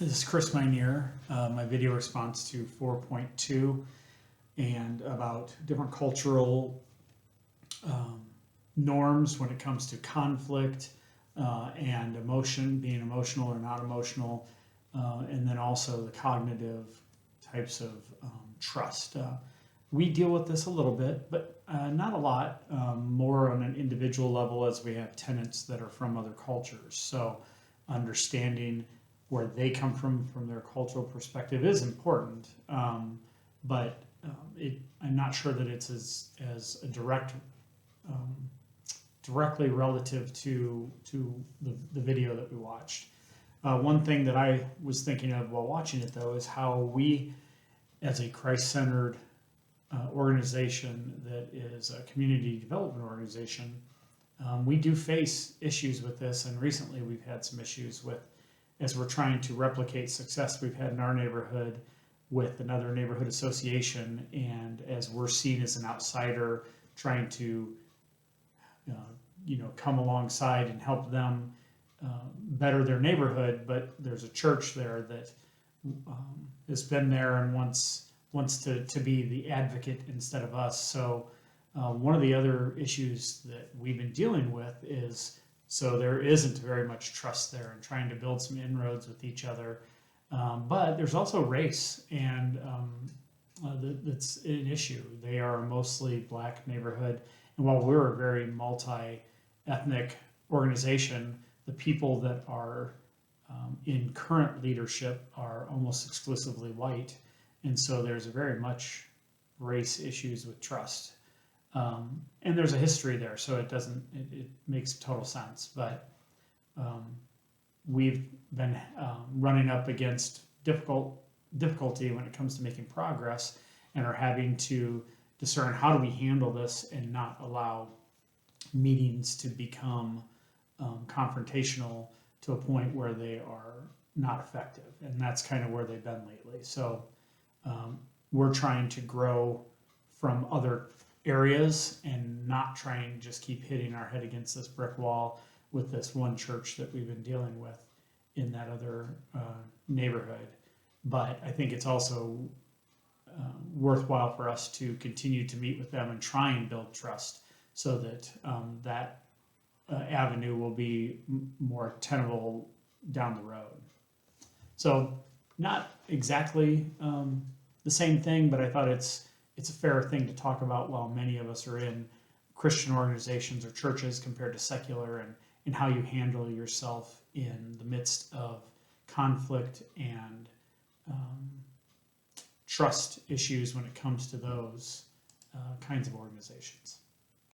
This is Chris Minear, my video response to 4.2 and about different cultural norms when it comes to conflict and emotion, being emotional or not emotional, and then also the cognitive types of trust. We deal with this a little bit, but not a lot, more on an individual level as we have tenants that are from other cultures. So understanding where they come from their cultural perspective is important, but I'm not sure that it's as a directly relative to the video that we watched. One thing that I was thinking of while watching it, though, is how we, as a Christ-centered organization that is a community development organization, we do face issues with this, and recently we've had some issues with, as we're trying to replicate success we've had in our neighborhood with another neighborhood association, and as we're seen as an outsider trying to come alongside and help them better their neighborhood, but there's a church there that has been there and wants to be the advocate instead of us. So one of the other issues that we've been dealing with is, so there isn't very much trust there and trying to build some inroads with each other. But there's also race, and that's an issue. They are a mostly black neighborhood, and while we're a very multi-ethnic organization, the people that are in current leadership are almost exclusively white, and so there's very much race issues with trust. And there's a history there, so it makes total sense. But we've been running up against difficulty when it comes to making progress, and are having to discern how do we handle this and not allow meetings to become confrontational to a point where they are not effective. And that's kind of where they've been lately. So we're trying to grow from other areas and not trying to just keep hitting our head against this brick wall with this one church that we've been dealing with in that other neighborhood. But I think it's also worthwhile for us to continue to meet with them and try and build trust so that that avenue will be more tenable down the road. So not exactly the same thing, but I thought it's a fair thing to talk about while many of us are in Christian organizations or churches compared to secular, and how you handle yourself in the midst of conflict and trust issues when it comes to those kinds of organizations.